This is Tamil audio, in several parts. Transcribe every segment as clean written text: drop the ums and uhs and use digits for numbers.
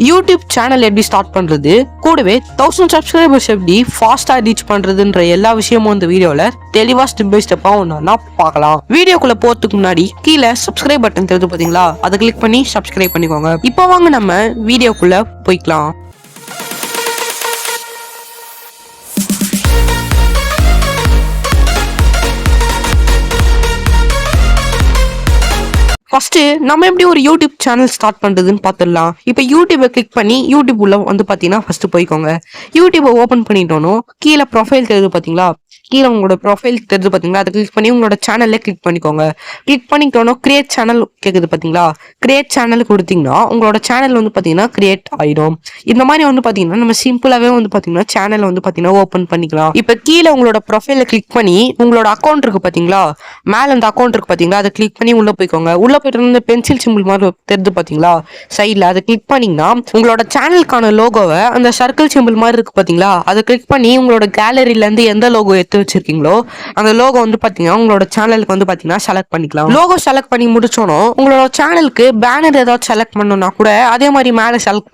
யூடியூப் சேனல் எப்படி ஸ்டார்ட் பண்றது, கூடவே 1000 சப்ஸ்கிரைபர்ஸ் எப்படி ஃபாஸ்டா ரீச் பண்றதுன்ற எல்லா விஷயமும் இந்த வீடியோல தெளிவா ஸ்டெப் பை ஸ்டெப்பா ஒன்னா பார்க்கலாம். வீடியோக்குள்ள போறதுக்கு முன்னாடி கீழே சப்ஸ்கிரைப் பட்டன் தெரிஞ்சு பாத்தீங்களா, அதை கிளிக் பண்ணி சப்ஸ்கிரைப் பண்ணிக்கோங்க. இப்போ வாங்க நம்ம வீடியோக்குள்ள போய்க்கலாம். ஃபர்ஸ்ட் நம்ம எப்படி ஒரு யூடியூப் சேனல் ஸ்டார்ட் பண்றதுன்னு பார்த்துடலாம். இப்போ யூடியூபை கிளிக் பண்ணி யூடியூப் உள்ள வந்து பார்த்தீங்கன்னா ஃபர்ஸ்ட் போய்க்கோங்க. யூடியூபை ஓப்பன் பண்ணிட்டோம். கீழே ப்ரொஃபைல் தெரியுது பார்த்தீங்களா, கீழே உங்களோட ப்ரொஃபைல் தெரிஞ்சு பார்த்தீங்களா, அதை கிளிக் பண்ணி உங்களோட சேனல்ல கிளிக் பண்ணிக்கோங்க. கிளிக் பண்ணிட்டோன்னா கிரியேட் சேனல் கேட்குது பார்த்தீங்களா, கிரியேட் சேனல் கொடுத்தீங்கன்னா உங்களோட சேனல் வந்து பார்த்தீங்கன்னா கிரியேட் ஆயிடும். இந்த மாதிரி வந்து பார்த்தீங்கன்னா நம்ம சிம்பிளாகவே வந்து பார்த்தீங்கன்னா சேனல் வந்து பார்த்தீங்கன்னா ஓப்பன் பண்ணிக்கலாம். இப்போ கீழே உங்களோட ப்ரொஃபைலை கிளிக் பண்ணி உங்களோட அக்கௌண்ட் இருக்கு பார்த்தீங்களா, மேலே அந்த அக்கௌண்ட் இருக்கு பார்த்தீங்களா, அதை கிளிக் பண்ணி உள்ள போய்க்கோங்க. உள்ள போயிட்டு இந்த பென்சில் சிம்பிள் மாதிரி தெரிஞ்சு பார்த்தீங்களா சைடில், அதை கிளிக் பண்ணிங்கன்னா உங்களோட சேனலுக்கான லோகோவை அந்த சர்க்கிள் சிம்பிள் மாதிரி இருக்கு பார்த்தீங்களா, அதை கிளிக் பண்ணி உங்களோட கேலரியிலேருந்து எந்த லோகோ எடுத்து வச்சிருக்கீங்களோ அந்த லோகோ வந்து பாத்தீங்கன்னா உங்களோட சேனலுக்கு வந்து பாத்தீங்கன்னா செலக்ட் பண்ணிக்கலாம். லோகோ செலக்ட் பண்ணி முடிச்சோம் உங்களோட சேனலுக்கு பேனர் ஏதாவது செலக்ட் பண்ணணும்னா கூட அதே மாதிரி மேல செலக்ட்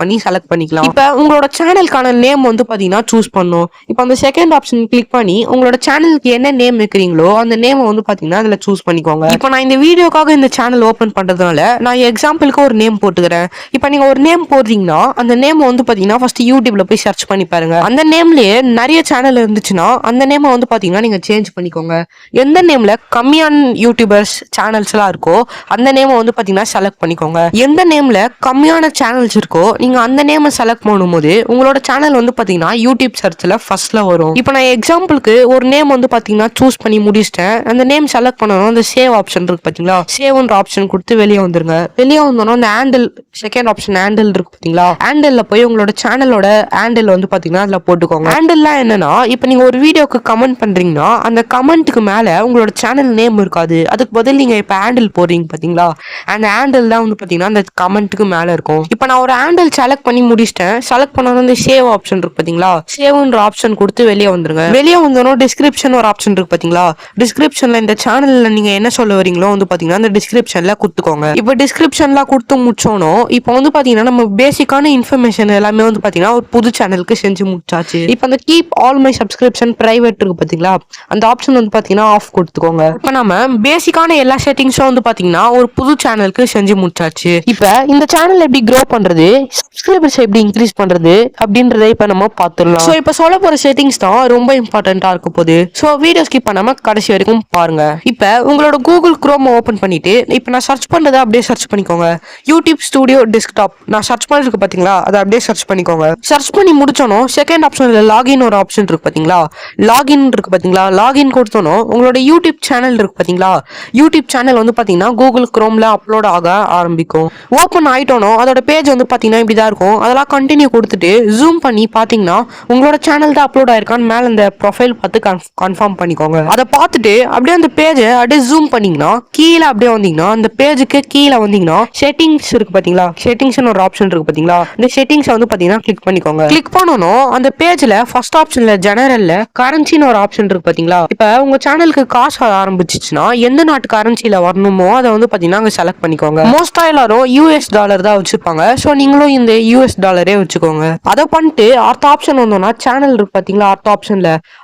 பண்ணிக்கலாம். இப்ப உங்களோட சேனலுக்கான நேம் வந்து பாத்தீங்கன்னா சூஸ் பண்ணும். இப்ப அந்த செகண்ட் ஆப்ஷன் கிளிக் பண்ணி உங்களோட சேனலுக்கு என்ன நேம் வைக்கிறீங்களோ அந்த நேம் வந்து பாத்தீங்கன்னா அதுல சூஸ் பண்ணிக்கோங்க. இப்ப நான் இந்த வீடியோக்காக இந்த சேனல் ஓபன் பண்றதுனால நான் எக்ஸாம்பிளுக்கு ஒரு நேம் போட்டுக்கிறேன். இப்ப நீங்க ஒரு நேம் போடுறீங்கன்னா அந்த நேம் வந்து பாத்தீங்கன்னா ஃபர்ஸ்ட் யூடியூப்ல போய் சர்ச் பண்ணி பாருங்க. அந்த நேம்லயே நிறைய சேனல் இருந்துச்சுன்னா அந்த நேம் வந்து பாத்தீங்கன்னா நீங்க சேஞ்ச் பண்ணிக்கோங்க. எந்த நேம்ல கம்மியான யூடியூபர்ஸ் சேனல்ஸ் எல்லாம் இருக்கோ அந்த நேம் வந்து பாத்தீங்கன்னா செலக்ட் பண்ணிக்கோங்க. எந்த நேம்ல கம்மியான சேனல்ஸ் இருக்கோ நீங்க அந்த நேம் செலக்ட் பண்ணும்போது உங்களோட சேனல் வந்து பாத்தீங்கன்னா யூடியூப் சர்ச்ல ஃபர்ஸ்ட்ல வரும். இப்போ நான் எக்ஸாம்பிளுக்கு ஒரு நேம் வந்து பாத்தீங்கன்னா சூஸ் பண்ணி முடிச்சிட்டேன். அந்த நேம் செலக்ட் பண்ணணும். அந்த சேவ் ஆப்ஷன் இருக்கு பாத்தீங்களா, சேவ்ன்ற ஆப்ஷன் கொடுத்து வெளியே வந்துருங்க. வெளியே வந்தோம்னா அந்த ஹேண்டில் செகண்ட் ஆப்ஷன் ஹேண்டில் இருக்கு பாத்தீங்களா, ஹேண்டில்ல போய் உங்களோட சேனலோட ஹேண்டில் வந்து பாத்தீங்கன்னா அதுல போட்டுக்கோங்க. ஹேண்டில்லாம் என்னன்னா இப்போ நீங்க ஒரு வீடியோக்கு கமெண்ட் பண்றீங்கன்னா அந்த கமெண்ட்டுக்கு மேல உங்களோட சேனல் நேம் இருக்காது. அதுக்கு பதில் நீங்க இப்ப ஹேண்டில் போடுறீங்க பாத்தீங்களா, அந்த ஹேண்டில் தான் வந்து பாத்தீங்கன்னா அந்த கமெண்ட்டுக்கு மேல இருக்கும். இப்ப நான் ஒரு ஹேண்டில் செலக்ட் பண்ணி முடிச்சிட்டேன். செலக்ட் பண்ணது அந்த சேவ் ஆப்ஷன் இருக்கு பாத்தீங்களா, சேவ்ன்ற ஆப்ஷன் கொடுத்து வெளியே வந்துருங்க. வெளியே வந்தோம் டிஸ்கிரிப்ஷன் ஒரு ஆப்ஷன் இருக்கு பாத்தீங்களா, டிஸ்கிரிப்ஷன்ல இந்த சேனல்ல நீங்க என்ன சொல்ல வரீங்களோ வந்து பாத்தீங்கன்னா அந்த டிஸ்கிரிப்ஷன்ல கொடுத்துக்கோங்க. இப்ப டிஸ்கிரிப்ஷன்ல கொடுத்து முடிச்சோனோ இப்போ வந்து பாத்தீங்கன்னா நம்ம பேசிக்கான இன்ஃபர்மேஷன் எல்லாமே வந்து பாத்தீங்கன்னா ஒரு புது சேனலுக்கு செஞ்சு முடிச்சாச்சு. இப்ப அந்த keep all my subscription private இருக்கு பாத்தீங்களா, அந்த ஆப்ஷன் வந்து பாத்தீங்கன்னா ஆஃப் கொடுத்துக்கோங்க. இப்ப நம்ம பேசிக்கான எல்லா செட்டிங்ஸும் வந்து பாத்தீங்கன்னா ஒரு புது சேனலுக்கு செஞ்சு முடிச்சாச்சு. இப்ப இந்த சேனல் எப்படி க்ரோ பண்றது, சப்ஸ்கிரைபர்ஸ் எப்படி இன்க்ரீஸ் பண்றது அப்படின்றத இப்ப நம்ம பாத்துடலாம். சோ இப்ப சொல்ல போற செட்டிங்ஸ் தான் ரொம்ப இம்பார்ட்டன்டா இருக்க போகுது. சோ வீடியோ ஸ்கிப் பண்ணாம கடைசி வரைக்கும் பாருங்க. இப்ப உங்களோட கூகுள் குரோம் ஓபன் பண்ணிட்டு இப்ப நான் சர்ச் பண்றதை அப்படியே சர்ச் பண்ணிக்கோங்க. யூடியூப் ஸ்டுடியோ டெஸ்க்டாப் நான் சர்ச் பண்ணிருக்கு பாத்தீங்களா, அதை அப்படியே சர்ச் பண்ணிக்கோங்க. சர்ச் பண்ணி முடிச்சோம் செகண்ட் ஆப்ஷன்ல லாகின் ஒரு ஆப்ஷன் இருக்கு பாத்தீங்களா, லாகின் இருக்கு பாத்தீங்களா, லாகின் கொடுத்தோம் உங்களோட யூடியூப் சேனல் இருக்கு பாத்தீங்களா, யூடியூப் சேனல் வந்து பாத்தீங்கன்னா கூகுள் குரோம்ல அப்லோட் ஆக ஆரம்பிக்கும். ஓப்பன் ஆயிட்டோனோ அதோட பேஜ் வந்து பாத்தீங்கன்னா இப்படிதான் இருக்கும். அதெல்லாம் கண்டினியூ கொடுத்துட்டு ஜூம் பண்ணி பாத்தீங்கன்னா உங்களோட சேனல் தான் அப்லோட் ஆயிருக்கான்னு மேல இந்த ப்ரொஃபைல் பார்த்து கன்ஃபார்ம் பண்ணிக்கோங்க. அதை பார்த்துட்டு அப்படியே அந்த பேஜை அப்படியே ஜூம் பண்ணீங்கன்னா கீழே அப்படியே வந்தீங்கன்னா அந்த பேஜுக்கு கீழே வந்தீங்கன்னா செட்டிங்ஸ் இருக்கு பாத்தீங்களா, செட்டிங்ஸ் ஒரு ஆப்ஷன் இருக்கு பாத்தீங்களா, இந்த செட்டிங்ஸ் வந்து பாத்தீங்கன்னா கிளிக் பண்ணிக்கோங்க. கிளிக் பண்ணனும் அந்த பேஜ்ல ஃபர்ஸ்ட் ஆப்ஷன்ல ஜெனரல்ல கரன்சின்னு ஒரு ஆப்ஷன் இருக்கு பாத்தீங்களா. இப்ப உங்க சேனலுக்கு காசு ஆரம்பிச்சிச்சுன்னா எந்த நாட்டு கரன்சில வரணுமோ அதை வந்து பாத்தீங்கன்னா அங்க செலக்ட் பண்ணிக்கோங்க. மோஸ்டா எல்லாரும் யூஎஸ் டாலர் தான் வச்சுப்பாங்க. சோ நீங்களும் இந்த யூஎஸ் டாலரே வச்சுக்கோங்க. அதை பண்ணிட்டு அடுத்த ஆப்ஷன் வந்தோம்னா சேனல் இருக்கு பாத்தீங்களா,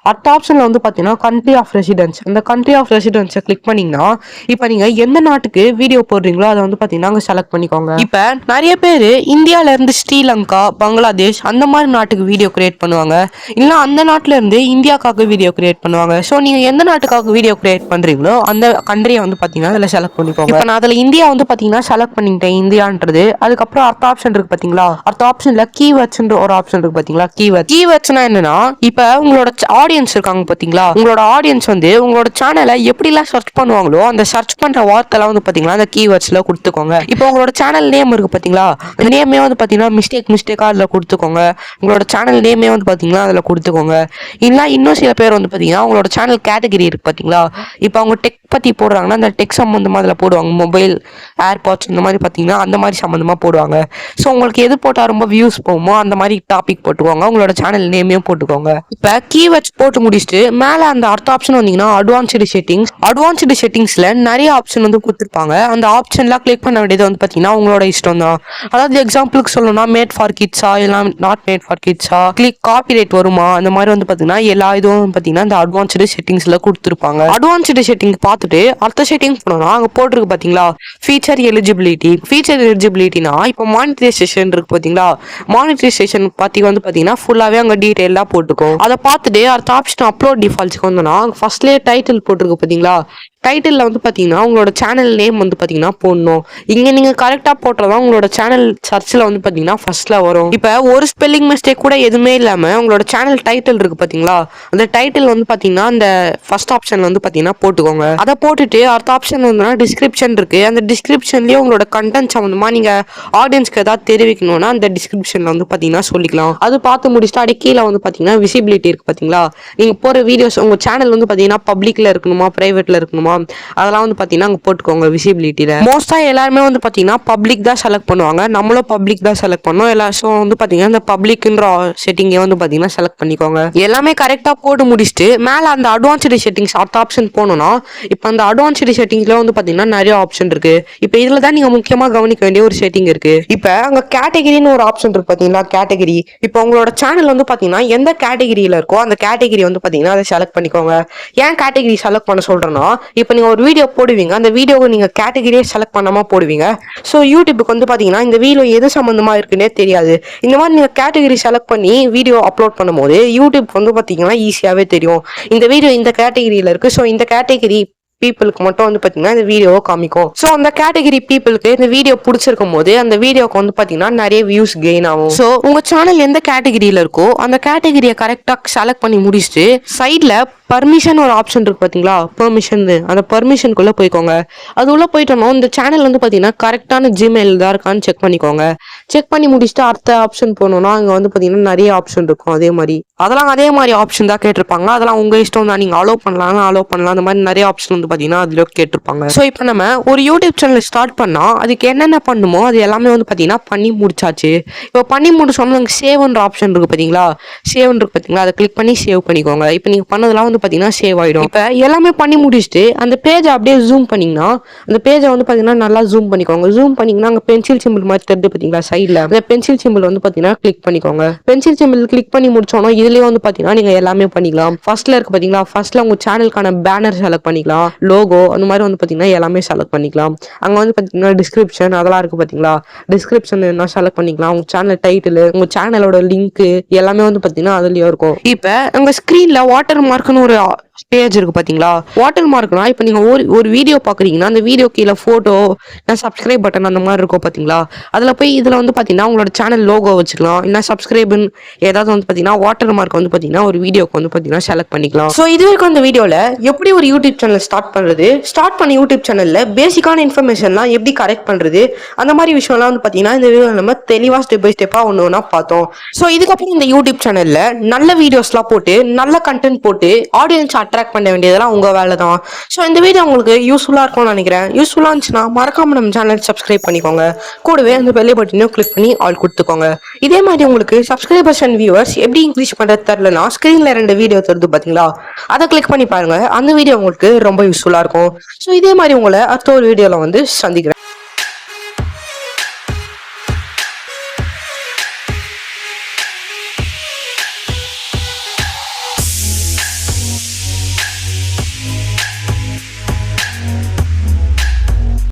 அடுத்த ஆப்ஷன்ல வந்து பாத்தீங்கன்னா கண்ட்ரி ஆஃப் ரெசிடென்ஸ், அந்த கண்ட்ரி ஆஃப் ரெசிடென்ஸை கிளிக் பண்ணீங்கன்னா இப்ப நீங்க எந்த நாட்டுக்கு வீடியோ போடுறீங்களோ அதை வந்து பாத்தீங்கன்னா அங்க செலக்ட் பண்ணிக்கோங்க. இப்ப நிறைய பேரு இந்தியால இருந்து ஸ்ரீலங்கா, பங்களாதேஷ் அந்த மாதிரி நாட்டுக்கு வீடியோ கிரியேட் பண்ணுவாங்க. இல்ல அந்த நாட்டுல இருந்து இந்தியாக்காக வீடியோ கிரியேட் பண்ணுவாங்க. சோ நீங்க எந்த நாட்டுக்காக வீடியோ கிரியேட் பண்றீங்களோ அந்த கண்ட்ரியை வந்து பாத்தீங்கன்னா அதுல செலக்ட் பண்ணிக்கோங்க. இப்ப நான் அதுல இந்தியா வந்து பாத்தீங்கன்னா செலக்ட் பண்ணிட்டேன், இந்தியான்றது. அதுக்கப்புறம் அடுத்த ஆப்ஷன் இருக்கு பாத்தீங்களா, அடுத்த ஆப்ஷன்ல கீவேர்ட்ஸ்ன்ற ஒரு ஆப்ஷன் இருக்கு பாத்தீங்களா, கீவேர்ட்ஸ்னா என்னன்னா இப்ப உங்களோட ஆடியன்ஸ் இருக்காங்க பாத்தீங்களா, உங்களோட ஆடியன்ஸ் வந்து உங்களோட சேனலை எப்படி எல்லாம் சர்ச் பண்ணுவாங்களோ அந்த சர்ச் பண்ற வார்த்தை எல்லாம் வந்து பாத்தீங்கன்னா அந்த கீவேர்ட்ஸ்ல கொடுத்துக்கோங்க. இப்போ உங்களோட சேனல் நேம் இருக்கு பாத்தீங்களா, அந்த நேமே வந்து பாத்தீங்கன்னா மிஸ்டேக்கா அதுல கொடுத்துக்கோங்க. உங்களோட சேனல் நேமே வந்து பாத்தீங்கன்னா அதுல கொடுத்துக்கோங்க. இல்ல இன்னும் சில பேர் வந்து வந்து பார்த்தீங்கன்னா அவங்களோட சேனல் கேட்டகரி இருக்குது பார்த்தீங்களா. இப்போ அவங்க டெக் பற்றி போடுறாங்கன்னா அந்த டெக் சம்மந்தமாக அதில் போடுவாங்க. மொபைல், ஏர்பாட்ஸ் இந்த மாதிரி பார்த்தீங்கன்னா அந்த மாதிரி சம்மந்தமாக போடுவாங்க. ஸோ உங்களுக்கு எது போட்டால் ரொம்ப வியூஸ் போகுமோ அந்த மாதிரி டாபிக் போட்டுக்கோங்க. உங்களோட சேனல் நேமையும் போட்டுக்கோங்க. இப்போ கீவேர்ட்ஸ் போட்டு முடிச்சுட்டு மேலே அந்த அடுத்த ஆப்ஷன் வந்தீங்கன்னா அட்வான்ஸ்டு செட்டிங்ஸில் நிறைய ஆப்ஷன் வந்து கொடுத்துருப்பாங்க. அந்த ஆப்ஷன்லாம் கிளிக் பண்ண வேண்டியது வந்து பார்த்தீங்கன்னா உங்களோட இஷ்டம் தான். அதாவது எக்ஸாம்பிளுக்கு சொல்லணும்னா மேட் ஃபார் கிட்ஸா இல்லை நாட் மேட் ஃபார் கிட்ஸா, கிளிக் காப்பிரைட் வருமா, அந்த மாதிரி வந்து பார்த்தீங்கன்னா எல்லா இதுவும் பார்த்தீங்கன்னா இந்த அட்வான்ஸ்டு செட்டிங்ஸில் கொடுத்துருப்பாங்க. அட்வான்ஸ்டு செட்டிங் பார்த்துட்டு அடுத்த செட்டிங் போனோம்னா அங்கே போட்டிருக்கு பார்த்தீங்களா ஃபீச்சர் எலிஜிபிலிட்டினா இப்போ மானிட்டைசேஷன் இருக்கு பார்த்தீங்களா. மானிட்டைசேஷன் பற்றி வந்து பார்த்தீங்கன்னா ஃபுல்லாகவே அங்கே டீட்டெயிலாக போட்டுக்கும். அதை பார்த்துட்டு அடுத்த ஆப்ஷன் அப்லோட் டிஃபால்ட்ஸ்க்கு வந்தோம்னா ஃபர்ஸ்ட்லேயே டைட்டில் போட்டிருக்கு பார்த்தீங்களா. டைட்டிலில் வந்து பார்த்தீங்கன்னா உங்களோட சேனல் நேம் வந்து பார்த்தீங்கன்னா போடணும். இங்கே நீங்கள் கரெக்டாக போட்டால் உங்களோட சேனல் சர்ச்சில் வந்து பார்த்தீங்கன்னா ஃபர்ஸ்ட்டில் வரும். இப்போ ஒரு ஸ்பெல்லிங் மிஸ்டேக் கூட எதுவுமே இல்லாமல் உங்களோட சேனல் டைட்டில் இருக்குது பார்த்தீங்களா. அந்த டைட்டில் வந்து பார்த்தீங்கன்னா அந்த ஃபர்ஸ்ட் ஆப்ஷன் வந்து பார்த்தீங்கன்னா போட்டுக்கோங்க. அதை போட்டுட்டு அடுத்த ஆப்ஷன் வந்து டிஸ்கிரிப்ஷன் இருக்குது. அந்த டிஸ்கிரிப்ஷன்லேயே உங்களோட கண்டென்ட் சம்மந்தமாக நீங்கள் ஆடியன்ஸ்க்கு ஏதாவது தெரிவிக்கணும்னா அந்த டிஸ்கிரிப்ஷனில் வந்து பார்த்தீங்கன்னா சொல்லிக்கலாம். அது பார்த்து முடிச்சுட்டு அடி கீழே வந்து பார்த்தீங்கன்னா விசிபிலிட்டி இருக்குது பார்த்தீங்களா. நீங்கள் போகிற வீடியோஸ் உங்கள் சேனல் வந்து பார்த்தீங்கன்னா பப்ளிக்கில் இருக்கணுமா ப்ரைவேட்டில் இருக்கணுமா அதெல்லாம் வந்து பார்த்தீங்கன்னா அங்கே போட்டுக்கோங்க. விசிபிலிட்டியில் மோஸ்ட்டாக எல்லாருமே வந்து பார்த்தீங்கன்னா பப்ளிக் தான் செலக்ட் பண்ணுவாங்க. நம்மளும் பப்ளிக் தான் செலக்ட் பண்ணோம். எல்லா ஷோ வந்து பார்த்தீங்கன்னா இந்த பப்ளிக்ன்ற செட்டிங்கை வந்து பார்த்தீங்கன்னா செலக்ட் பண்ணிக்கோங்க. எல்லாமே கரெக்டாக போட்டு முடிச்சுட்டு மேலே அந்த அட்வான்ஸ்டு செட்டிங்ஸ் அடுத்த ஆப்ஷன் போகணும்னா இப்போ அந்த அட்வான்ஸ்டு செட்டிங்ஸ்ல வந்து பார்த்தீங்கன்னா நிறைய ஆப்ஷன் இருக்கு. இப்போ இதில் தான் நீங்கள் முக்கியமாக கவனிக்க வேண்டிய ஒரு செட்டிங் இருக்கு. இப்போ அங்கே கேட்டகிரின்னு ஒரு ஆப்ஷன் இருக்கு பார்த்தீங்களா. கேட்டகிரி இப்போ உங்களோட சேனல் வந்து பார்த்தீங்கன்னா எந்த கேட்டகிரியில் இருக்கோ அந்த கேட்டகிரி வந்து பார்த்தீங்கன்னா அதை செலக்ட் பண்ணிக்கோங்க. ஏன் கேட்டகிரி செலக்ட் பண்ண சொல்கிறேன்னா இப்போ நீங்கள் ஒரு வீடியோ போடுவீங்க. அந்த வீடியோவை நீங்கள் கேட்டகிரியே செலக்ட் பண்ணாமல் போடுவீங்க. ஸோ யூடியூபுக்கு வந்து பார்த்தீங்கன்னா இந்த வீடியோ எது சம்மந்தமாக இருக்குன்னே தெரியாது. இந்த மாதிரி நீங்கள் கேட்டகிரி செலக்ட் பண்ணி வீடியோ அப்லோட் பண்ணும்போது யூடியூப் வந்து பார்த்தீங்கன்னா ஈஸியாகவே தெரியும் இந்த வீடியோ இந்த கேட்டகிரியில் இருக்குது. ஸோ இந்த கேட்டகிரி பீப்புளுக்கு மட்டும் வந்து பார்த்தீங்கன்னா இந்த வீடியோவை காமிக்கும். ஸோ அந்த கேட்டகிரி பீப்புளுக்கு இந்த வீடியோ பிடிச்சிருக்கும் போது அந்த வீடியோக்கு வந்து பார்த்தீங்கன்னா நிறைய வியூஸ் கெயின் ஆகும். ஸோ உங்கள் சேனல் எந்த கேட்டகிரியில் இருக்கோ அந்த கேட்டகிரியை கரெக்டாக செலக்ட் பண்ணி முடிச்சுட்டு சைடில் பர்மிஷன் ஒரு ஆப்ஷன் இருக்கு பார்த்தீங்களா. பெர்மிஷன் அந்த பர்மிஷனுக்குள்ளே போய்க்கோங்க. அது உள்ள போயிட்டோம்னா இந்த சேனல் வந்து பார்த்தீங்கன்னா கரெக்டான ஜிமெயில் தான் இருக்கான்னு செக் பண்ணிக்கோங்க. செக் பண்ணி முடிச்சுட்டு அடுத்த ஆப்ஷன் போனோம்னா அங்கே வந்து பார்த்தீங்கன்னா நிறைய ஆப்ஷன் இருக்கும். அதே மாதிரி ஆப்ஷன் தான் கேட்டிருப்பாங்க. அதெல்லாம் உங்கள் இஷ்டம் தான். நீங்கள் அலோவ் பண்ணலாம். அந்த மாதிரி நிறைய ஆப்ஷன் வந்து பார்த்தீங்கன்னா அதில் கேட்டிருப்பாங்க. ஸோ இப்போ நம்ம ஒரு யூடியூப் சேனல் ஸ்டார்ட் பண்ணால் அதுக்கு என்னென்ன பண்ணுமோ அது எல்லாமே வந்து பார்த்தீங்கன்னா பண்ணி முடிச்சாச்சு. இப்போ பண்ணி முடிச்சோம்னா சேவ்ன்ற ஆப்ஷன் இருக்குது பார்த்தீங்களா. அதை கிளிக் பண்ணி சேவ் பண்ணிக்கோங்க. இப்போ நீங்கள் பண்ணதெல்லாம் வந்து பார்த்தீங்கன்னா சேவ் ஆகிடும். இப்போ எல்லாமே பண்ணி முடிச்சுட்டு அந்த பேஜை அப்படியே ஜூம் பண்ணிங்கன்னா அந்த பேஜை வந்து பார்த்தீங்கன்னா நல்லா ஜூம் பண்ணிக்கோங்க. ஜூம் பண்ணிங்கன்னா அங்கே பென்சில் சிம்பிள் மாதிரி தெரிஞ்சு பார்த்தீங்களா சைடில் அந்த பென்சில் சிம்பிள் வந்து பார்த்தீங்கன்னா கிளிக் பண்ணிக்கோங்க. பென்சில் சிம்பிள் கிளிக் பண்ணி முடிச்சோன்னா இதுலேயே வந்து பார்த்தீங்கன்னா நீங்கள் எல்லாமே பண்ணிக்கலாம். ஃபர்ஸ்ட்ல இருக்கு பார்த்தீங்களா. ஃபர்ஸ்ட்ல உங்கள் சேனலுக்கான பேனர் செலக்ட் பண்ணிக்கலாம். லோகோ அந்த மாதிரி வந்து பார்த்தீங்கன்னா எல்லாமே செலக்ட் பண்ணிக்கலாம். அங்கே வந்து பார்த்தீங்கன்னா டிஸ்கிரிப்ஷன் அதெல்லாம் இருக்குது பார்த்தீங்களா. டிஸ்கிரிப்ஷன் என்ன செலக்ட் பண்ணிக்கலாம். உங்கள் சேனல் டைட்டில் உங்கள் சேனலோட லிங்க் எல்லாமே வந்து பார்த்தீங்கன்னா அதுலேயே இருக்கும். இப்போ உங்கள் ஸ்க்ரீனில் வாட்டர் மார்க்னு ஒரு பேஜ் இருக்கு பார்த்தீங்களா. வாட்டர் மார்க்னா இப்போ நீங்கள் ஒரு வீடியோ பார்க்குறீங்கன்னா அந்த வீடியோ கீழே ஃபோட்டோ சப்ஸ்கிரைப் பட்டன் அந்த மாதிரி இருக்கும் பார்த்தீங்களா. அதில் போய் இதில் வந்து பார்த்தீங்கன்னா உங்களோட சேனல் லோகோ வச்சுக்கலாம். என்ன சப்ஸ்கிரைப்னு ஏதாவது வந்து பார்த்தீங்கன்னா வாட்டர் மார்க் வந்து பார்த்தீங்கன்னா ஒரு வீடியோக்கு வந்து பார்த்தீங்கன்னா செலக்ட் பண்ணிக்கலாம். ஸோ இது வரைக்கும் அந்த வீடியோவில் எப்படி ஒரு யூடியூப் சேனல் ஸ்டார்ட் பண்ண யூடியூப் சேனலில் பேசிக்கான இன்ஃபர்மேஷன்லாம் எப்படி கரெக்ட் பண்ணுறது அந்த மாதிரி விஷயம்லாம் வந்து பார்த்தீங்கன்னா இந்த வீடியோ நம்ம தெளிவாக ஸ்டெப் பை ஸ்டெப்பாக ஒன்று ஒன்றா பார்த்தோம். ஸோ இதுக்கப்புறம் இந்த யூடியூப் சேனலில் நல்ல வீடியோஸ்லாம் போட்டு நல்ல கண்டென்ட் போட்டு ஆடியன்ஸ் அட்ராக்ட் பண்ண வேண்டியதெல்லாம் உங்க வேலை தான். ஸோ இந்த வீடியோ உங்களுக்கு யூஸ்ஃபுல்லாக இருக்கும்னு நினைக்கிறேன். யூஸ்ஃபுல்லாக இருந்துச்சுன்னா மறக்காம நம்ம சேனல் சப்ஸ்கிரைப் பண்ணிக்கோங்க. கூடவே அந்த பெல் பட்டனையும் கிளிக் பண்ணி ஆல் கொடுத்துக்கோங்க. இதே மாதிரி உங்களுக்கு சப்ஸ்கிரைபர்ஸ் அண்ட் வியூவர்ஸ் எப்படி இன்க்ரீஸ் பண்ணுறது தெரியலனா ஸ்க்ரீனில் 2 வீடியோ தருது பார்த்தீங்களா. அதை கிளிக் பண்ணி பாருங்க. அந்த வீடியோ உங்களுக்கு ரொம்ப யூஸ்ஃபுல்லாக இருக்கும். ஸோ இதே மாதிரி உங்களை அடுத்த ஒரு வீடியோவில் வந்து சந்திக்கிறேன்.